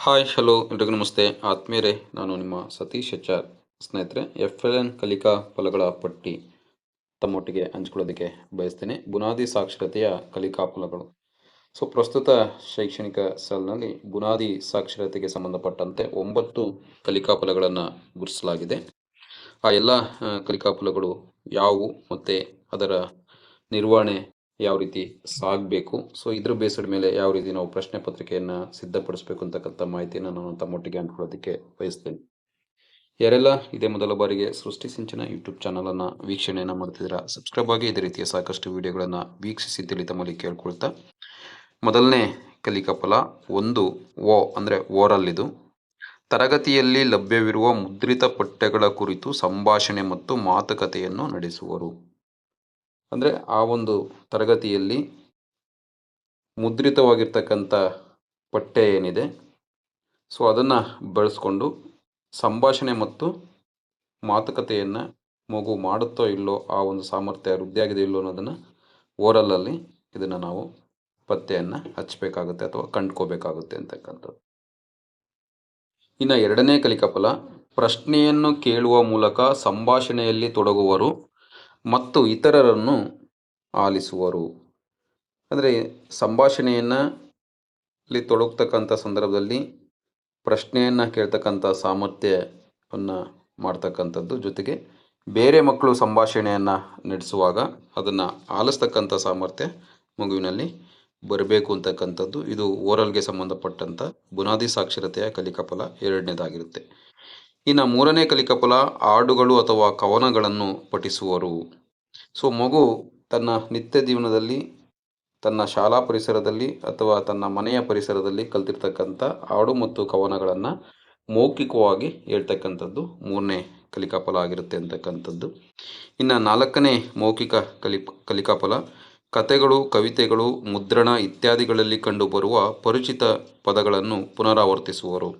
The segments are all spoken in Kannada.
ಹಾಯ್ ಹಲೋ ಎಲ್ರಿಗೂ ನಮಸ್ತೆ ಆತ್ಮೀಯರೇ, ನಾನು ನಿಮ್ಮ ಸತೀಶ್ HR. ಸ್ನೇಹಿತರೆ, FLN ಕಲಿಕಾ ಫಲಗಳ ಪಟ್ಟಿ ತಮ್ಮೊಟ್ಟಿಗೆ ಹಂಚ್ಕೊಳ್ಳೋದಕ್ಕೆ ಬಯಸ್ತೇನೆ. ಬುನಾದಿ ಸಾಕ್ಷರತೆಯ ಕಲಿಕಾ ಫಲಗಳು. ಪ್ರಸ್ತುತ ಶೈಕ್ಷಣಿಕ ಸಾಲಿನಲ್ಲಿ ಬುನಾದಿ ಸಾಕ್ಷರತೆಗೆ ಸಂಬಂಧಪಟ್ಟಂತೆ 9 ಕಲಿಕಾ ಫಲಗಳನ್ನು ಗುರುತಿಸಲಾಗಿದೆ. ಆ ಎಲ್ಲ ಕಲಿಕಾ ಫಲಗಳು ಯಾವುವು ಮತ್ತು ಅದರ ನಿರ್ವಹಣೆ ಯಾವ ರೀತಿ ಸಾಗಬೇಕು, ಇದ್ರ ಬೇಸ್ಡ್ ಮೇಲೆ ಯಾವ ರೀತಿ ನಾವು ಪ್ರಶ್ನೆ ಪತ್ರಿಕೆಯನ್ನು ಸಿದ್ಧಪಡಿಸಬೇಕು ಅಂತಕ್ಕಂಥ ಮಾಹಿತಿಯನ್ನು ನಾನು ತಮ್ಮೊಟ್ಟಿಗೆ ಹಂಚ್ಕೊಳ್ಳೋದಕ್ಕೆ ಬಯಸ್ತೇನೆ. ಯಾರೆಲ್ಲ ಇದೇ ಮೊದಲ ಬಾರಿಗೆ ಸೃಷ್ಟಿ ಸಿಂಚನ ಯೂಟ್ಯೂಬ್ ಚಾನಲನ್ನು ವೀಕ್ಷಣೆಯನ್ನು ಮಾಡ್ತಿದ್ದೀರಾ, ಸಬ್ಸ್ಕ್ರೈಬ್ ಆಗಿ ಇದೇ ರೀತಿಯ ಸಾಕಷ್ಟು ವಿಡಿಯೋಗಳನ್ನು ವೀಕ್ಷಿಸಿ ತಿಳಿ ತಮ್ಮಲ್ಲಿ ಕೇಳ್ಕೊಳ್ತಾ, ಮೊದಲನೇ ಕಲಿಕಾ ಫಲ 1 ಓ ಅಂದರೆ ಓರಲ್. ಇದು ತರಗತಿಯಲ್ಲಿ ಲಭ್ಯವಿರುವ ಮುದ್ರಿತ ಪಠ್ಯಗಳ ಕುರಿತು ಸಂಭಾಷಣೆ ಮತ್ತು ಮಾತುಕತೆಯನ್ನು ನಡೆಸುವರು. ಅಂದರೆ ಆ ಒಂದು ತರಗತಿಯಲ್ಲಿ ಮುದ್ರಿತವಾಗಿರ್ತಕ್ಕಂಥ ಪಠ್ಯ ಏನಿದೆ, ಅದನ್ನು ಬಳಸ್ಕೊಂಡು ಸಂಭಾಷಣೆ ಮತ್ತು ಮಾತುಕತೆಯನ್ನು ಮಗು ಮಾಡುತ್ತೋ ಇಲ್ಲೋ, ಆ ಒಂದು ಸಾಮರ್ಥ್ಯ ವೃದ್ಧಿಯಾಗಿದೆ ಇಲ್ಲೋ ಅನ್ನೋದನ್ನು ಓರಲಲ್ಲಿ ಇದನ್ನು ನಾವು ಪತ್ತೆಯನ್ನು ಹಚ್ಚಬೇಕಾಗುತ್ತೆ ಅಥವಾ ಕಂಡ್ಕೋಬೇಕಾಗುತ್ತೆ ಅಂತಕ್ಕಂಥದ್ದು. ಇನ್ನು ಎರಡನೇ ಕಲಿಕಾ ಫಲ, ಪ್ರಶ್ನೆಯನ್ನು ಕೇಳುವ ಮೂಲಕ ಸಂಭಾಷಣೆಯಲ್ಲಿ ತೊಡಗುವರು ಮತ್ತು ಇತರರನ್ನು ಆಲಿಸುವರು. ಅಂದರೆ ಸಂಭಾಷಣೆಯಲ್ಲಿ ತೊಡಗ್ತಕ್ಕಂಥ ಸಂದರ್ಭದಲ್ಲಿ ಪ್ರಶ್ನೆಯನ್ನು ಕೇಳ್ತಕ್ಕಂಥ ಸಾಮರ್ಥ್ಯವನ್ನು ಮಾಡ್ತಕ್ಕಂಥದ್ದು, ಜೊತೆಗೆ ಬೇರೆ ಮಕ್ಕಳು ಸಂಭಾಷಣೆಯನ್ನು ನಡೆಸುವಾಗ ಅದನ್ನು ಆಲಿಸ್ತಕ್ಕಂಥ ಸಾಮರ್ಥ್ಯ ಮಗುವಿನಲ್ಲಿ ಬರಬೇಕು ಅಂತಕ್ಕಂಥದ್ದು. ಇದು ಓರಲ್ಗೆ ಸಂಬಂಧಪಟ್ಟಂಥ ಬುನಾದಿ ಸಾಕ್ಷರತೆಯ ಕಲಿಕಾ ಫಲ ಎರಡನೇದಾಗಿರುತ್ತೆ. ಇನ್ನು ಮೂರನೇ ಕಲಿಕಾ ಫಲ, ಹಾಡುಗಳು ಅಥವಾ ಕವನಗಳನ್ನು ಪಠಿಸುವರು. ಮಗು ತನ್ನ ನಿತ್ಯ ಜೀವನದಲ್ಲಿ, ತನ್ನ ಶಾಲಾ ಪರಿಸರದಲ್ಲಿ ಅಥವಾ ತನ್ನ ಮನೆಯ ಪರಿಸರದಲ್ಲಿ ಕಲ್ತಿರ್ತಕ್ಕಂಥ ಹಾಡು ಮತ್ತು ಕವನಗಳನ್ನು ಮೌಖಿಕವಾಗಿ ಹೇಳ್ತಕ್ಕಂಥದ್ದು ಮೂರನೇ ಕಲಿಕಾ ಫಲ ಆಗಿರುತ್ತೆ ಅಂತಕ್ಕಂಥದ್ದು. ಇನ್ನು ನಾಲ್ಕನೇ ಮೌಖಿಕ ಕಲಿಕಾ ಫಲ, ಕಥೆಗಳು, ಕವಿತೆಗಳು, ಮುದ್ರಣ ಇತ್ಯಾದಿಗಳಲ್ಲಿ ಕಂಡುಬರುವ ಪರಿಚಿತ ಪದಗಳನ್ನು ಪುನರಾವರ್ತಿಸುವರು.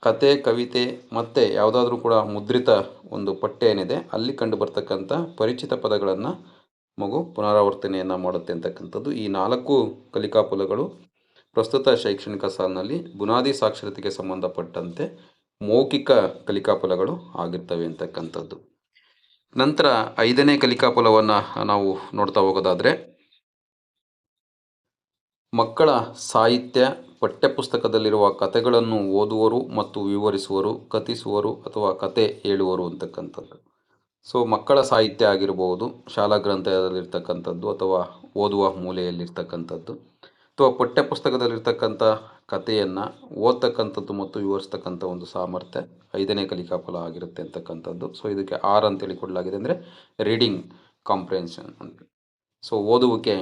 ಕತೆ, ಕವಿತೆ ಮತ್ತು ಯಾವುದಾದ್ರೂ ಕೂಡ ಮುದ್ರಿತ ಒಂದು ಪಠ್ಯ ಏನಿದೆ ಅಲ್ಲಿ ಕಂಡು ಬರ್ತಕ್ಕಂಥ ಪರಿಚಿತ ಪದಗಳನ್ನು ಮಗು ಪುನರಾವರ್ತನೆಯನ್ನು ಮಾಡುತ್ತೆ ಅಂತಕ್ಕಂಥದ್ದು. ಈ 4 ಕಲಿಕಾ ಫಲಗಳು ಪ್ರಸ್ತುತ ಶೈಕ್ಷಣಿಕ ಸಾಲಿನಲ್ಲಿ ಬುನಾದಿ ಸಾಕ್ಷರತೆಗೆ ಸಂಬಂಧಪಟ್ಟಂತೆ ಮೌಖಿಕ ಕಲಿಕಾ ಫಲಗಳು ಆಗಿರ್ತವೆ ಅಂತಕ್ಕಂಥದ್ದು. ನಂತರ 5ನೇ ಕಲಿಕಾ ಫಲವನ್ನು ನಾವು ನೋಡ್ತಾ ಹೋಗೋದಾದರೆ, ಮಕ್ಕಳ ಸಾಹಿತ್ಯ ಪಠ್ಯಪುಸ್ತಕದಲ್ಲಿರುವ ಕಥೆಗಳನ್ನು ಓದುವರು ಮತ್ತು ವಿವರಿಸುವರು, ಕಥಿಸುವರು ಅಥವಾ ಕತೆ ಹೇಳುವರು ಅಂತಕ್ಕಂಥದ್ದು. ಮಕ್ಕಳ ಸಾಹಿತ್ಯ ಆಗಿರ್ಬೋದು, ಶಾಲಾ ಗ್ರಂಥದಲ್ಲಿರ್ತಕ್ಕಂಥದ್ದು ಅಥವಾ ಓದುವ ಮೂಲೆಯಲ್ಲಿರ್ತಕ್ಕಂಥದ್ದು, ಅಥವಾ ಪಠ್ಯಪುಸ್ತಕದಲ್ಲಿರ್ತಕ್ಕಂಥ ಕಥೆಯನ್ನು ಓದ್ತಕ್ಕಂಥದ್ದು ಮತ್ತು ವಿವರಿಸ್ತಕ್ಕಂಥ ಒಂದು ಸಾಮರ್ಥ್ಯ 5ನೇ ಕಲಿಕಾ ಫಲ ಆಗಿರುತ್ತೆ ಅಂತಕ್ಕಂಥದ್ದು. ಇದಕ್ಕೆ R ಅಂತೇಳಿ ಕೊಡಲಾಗಿದೆ, ಅಂದರೆ ರೀಡಿಂಗ್ ಕಾಂಪ್ರಿಹೆನ್ಷನ್ ಅಂತ. ಓದುವಿಕೆ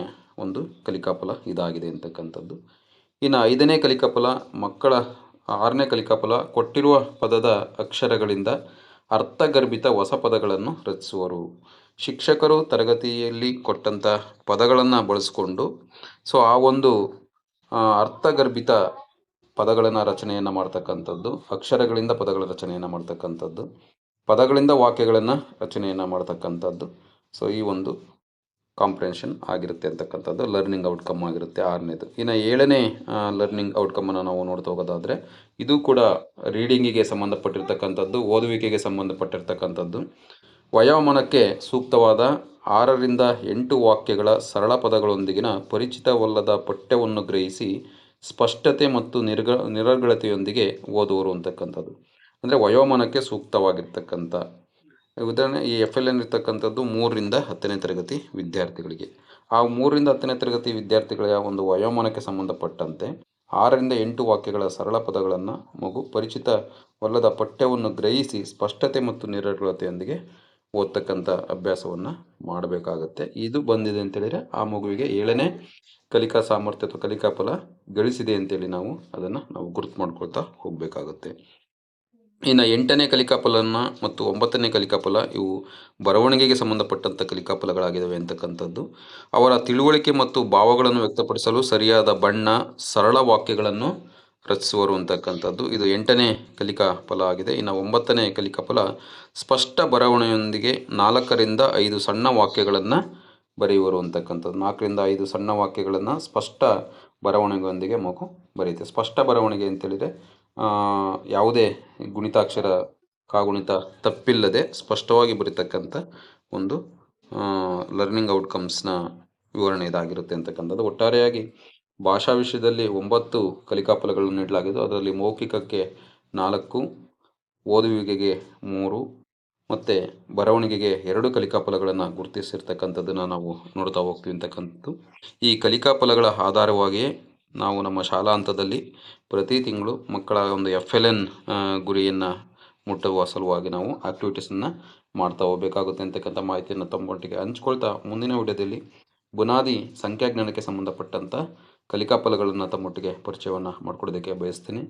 ಒಂದು ಕಲಿಕಾ ಫಲ ಇದಾಗಿದೆ ಅಂತಕ್ಕಂಥದ್ದು. ಇನ್ನು 5ನೇ ಕಲಿಕಾ ಫಲ, ಮಕ್ಕಳ 6ನೇ ಕಲಿಕಾ ಫಲ, ಕೊಟ್ಟಿರುವ ಪದದ ಅಕ್ಷರಗಳಿಂದ ಅರ್ಥಗರ್ಭಿತ ಹೊಸ ಪದಗಳನ್ನು ರಚಿಸುವರು. ಶಿಕ್ಷಕರು ತರಗತಿಯಲ್ಲಿ ಕೊಟ್ಟಂಥ ಪದಗಳನ್ನು ಬಳಸ್ಕೊಂಡು ಆ ಒಂದು ಅರ್ಥಗರ್ಭಿತ ಪದಗಳನ್ನು ರಚನೆಯನ್ನು ಮಾಡ್ತಕ್ಕಂಥದ್ದು, ಅಕ್ಷರಗಳಿಂದ ಪದಗಳ ರಚನೆಯನ್ನು ಮಾಡ್ತಕ್ಕಂಥದ್ದು, ಪದಗಳಿಂದ ವಾಕ್ಯಗಳನ್ನು ರಚನೆಯನ್ನು ಮಾಡ್ತಕ್ಕಂಥದ್ದು. ಈ ಒಂದು ಕಾಂಪ್ರಿಹೆನ್ಷನ್ ಆಗಿರುತ್ತೆ ಅಂತಕ್ಕಂಥದ್ದು ಲರ್ನಿಂಗ್ ಔಟ್ಕಮ್ ಆಗಿರುತ್ತೆ 6ನೇದು. ಇನ್ನು 7ನೇ ಲರ್ನಿಂಗ್ ಔಟ್ಕಮನ್ನು ನಾವು ನೋಡ್ತಾ ಹೋಗೋದಾದರೆ, ಇದು ಕೂಡ ರೀಡಿಂಗಿಗೆ ಸಂಬಂಧಪಟ್ಟಿರ್ತಕ್ಕಂಥದ್ದು, ಓದುವಿಕೆಗೆ ಸಂಬಂಧಪಟ್ಟಿರ್ತಕ್ಕಂಥದ್ದು. ವಯೋಮಾನಕ್ಕೆ ಸೂಕ್ತವಾದ 6ರಿಂದ 8 ವಾಕ್ಯಗಳ ಸರಳ ಪದಗಳೊಂದಿಗಿನ ಪರಿಚಿತವಲ್ಲದ ಪಠ್ಯವನ್ನು ಗ್ರಹಿಸಿ ಸ್ಪಷ್ಟತೆ ಮತ್ತು ನಿರರ್ಗಳತೆಯೊಂದಿಗೆ ಓದುವರು ಅಂತಕ್ಕಂಥದ್ದು. ಅಂದರೆ ವಯೋಮಾನಕ್ಕೆ ಸೂಕ್ತವಾಗಿರ್ತಕ್ಕಂಥ ಉದಾಹರಣೆ, ಈ FLN ಇರ್ತಕ್ಕಂಥದ್ದು 3ರಿಂದ 10ನೇ ತರಗತಿ ವಿದ್ಯಾರ್ಥಿಗಳಿಗೆ. ಆ 3ರಿಂದ 10ನೇ ತರಗತಿ ವಿದ್ಯಾರ್ಥಿಗಳ ಒಂದು ವಯೋಮಾನಕ್ಕೆ ಸಂಬಂಧಪಟ್ಟಂತೆ 6ರಿಂದ 8 ವಾಕ್ಯಗಳ ಸರಳ ಪದಗಳನ್ನು ಮಗು ಪರಿಚಿತವಲ್ಲದ ಪಠ್ಯವನ್ನು ಗ್ರಹಿಸಿ ಸ್ಪಷ್ಟತೆ ಮತ್ತು ನಿರರ್ಗಳತೆಯೊಂದಿಗೆ ಓದ್ತಕ್ಕಂಥ ಅಭ್ಯಾಸವನ್ನು ಮಾಡಬೇಕಾಗತ್ತೆ. ಇದು ಬಂದಿದೆ ಅಂತೇಳಿದರೆ ಆ ಮಗುವಿಗೆ 7ನೇ ಕಲಿಕಾ ಸಾಮರ್ಥ್ಯ ಅಥವಾ ಕಲಿಕಾ ಫಲ ಗಳಿಸಿದೆ ಅಂತೇಳಿ ನಾವು ಅದನ್ನು ಗುರುತು ಮಾಡ್ಕೊಳ್ತಾ ಹೋಗಬೇಕಾಗುತ್ತೆ. ಇನ್ನು 8ನೇ ಕಲಿಕಾ ಫಲನ ಮತ್ತು 9ನೇ ಕಲಿಕಾ ಫಲ, ಇವು ಬರವಣಿಗೆಗೆ ಸಂಬಂಧಪಟ್ಟಂಥ ಕಲಿಕಾ ಫಲಗಳಾಗಿದ್ದಾವೆ ಅಂತಕ್ಕಂಥದ್ದು. ಅವರ ತಿಳುವಳಿಕೆ ಮತ್ತು ಭಾವಗಳನ್ನು ವ್ಯಕ್ತಪಡಿಸಲು ಸರಿಯಾದ ಬಣ್ಣ, ಸರಳ ವಾಕ್ಯಗಳನ್ನು ರಚಿಸುವರು ಅಂತಕ್ಕಂಥದ್ದು. ಇದು 8ನೇ ಕಲಿಕಾ ಫಲ ಆಗಿದೆ. ಇನ್ನು 9ನೇ ಕಲಿಕಾ ಫಲ, ಸ್ಪಷ್ಟ ಬರವಣಿಗೆಯೊಂದಿಗೆ 4ರಿಂದ 5 ಸಣ್ಣ ವಾಕ್ಯಗಳನ್ನು ಬರೆಯುವರು ಅಂತಕ್ಕಂಥದ್ದು. 4ರಿಂದ 5 ಸಣ್ಣ ವಾಕ್ಯಗಳನ್ನು ಸ್ಪಷ್ಟ ಬರವಣಿಗೆಯೊಂದಿಗೆ ಮಗು ಬರೆಯುತ್ತೆ. ಸ್ಪಷ್ಟ ಬರವಣಿಗೆ ಅಂತೇಳಿದರೆ ಯಾವುದೇ ಗುಣಿತಾಕ್ಷರ ಕಾಗುಣಿತ ತಪ್ಪಿಲ್ಲದೆ ಸ್ಪಷ್ಟವಾಗಿ ಬರೀತಕ್ಕಂಥ ಒಂದು ಲರ್ನಿಂಗ್ ಔಟ್ಕಮ್ಸ್ನ ವಿವರಣೆ ಇದಾಗಿರುತ್ತೆ ಅಂತಕ್ಕಂಥದ್ದು. ಒಟ್ಟಾರೆಯಾಗಿ ಭಾಷಾ ವಿಷಯದಲ್ಲಿ 9 ಕಲಿಕಾಫಲಗಳನ್ನು ನೀಡಲಾಗಿದ್ದು, ಅದರಲ್ಲಿ ಮೌಖಿಕಕ್ಕೆ 4, ಓದುವಿಕೆಗೆ 3 ಮತ್ತು ಬರವಣಿಗೆಗೆ 2 ಕಲಿಕಾಫಲಗಳನ್ನು ಗುರುತಿಸಿರ್ತಕ್ಕಂಥದ್ದನ್ನು ನಾವು ನೋಡ್ತಾ ಹೋಗ್ತೀವಿ ಅಂತಕ್ಕಂಥದ್ದು. ಈ ಕಲಿಕಾಫಲಗಳ ಆಧಾರವಾಗಿಯೇ ನಾವು ನಮ್ಮ ಶಾಲಾ ಹಂತದಲ್ಲಿ ಪ್ರತಿ ತಿಂಗಳು ಮಕ್ಕಳ ಒಂದು FLN ಗುರಿಯನ್ನು ಮುಟ್ಟುವ ಸಲುವಾಗಿ ನಾವು ಆ್ಯಕ್ಟಿವಿಟೀಸನ್ನು ಮಾಡ್ತಾ ಹೋಗಬೇಕಾಗುತ್ತೆ ಅಂತಕ್ಕಂಥ ಮಾಹಿತಿಯನ್ನು ತಮ್ಮೊಟ್ಟಿಗೆ ಹಂಚ್ಕೊಳ್ತಾ, ಮುಂದಿನ ವಿಡಿಯೋದಲ್ಲಿ ಬುನಾದಿ ಸಂಖ್ಯಾಜ್ಞಾನಕ್ಕೆ ಸಂಬಂಧಪಟ್ಟಂಥ ಕಲಿಕಾಫಲಗಳನ್ನು ತಮ್ಮೊಟ್ಟಿಗೆ ಪರಿಚಯವನ್ನು ಮಾಡಿಕೊಡೋದಕ್ಕೆ ಬಯಸ್ತೀನಿ.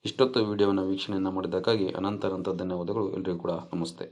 ಇಷ್ಟೊತ್ತು ವಿಡಿಯೋವನ್ನು ವೀಕ್ಷಣೆಯನ್ನು ಮಾಡಿದ್ದಕ್ಕಾಗಿ ಅನಂತ ಧನ್ಯವಾದಗಳು. ಎಲ್ರಿಗೂ ಕೂಡ ನಮಸ್ತೆ.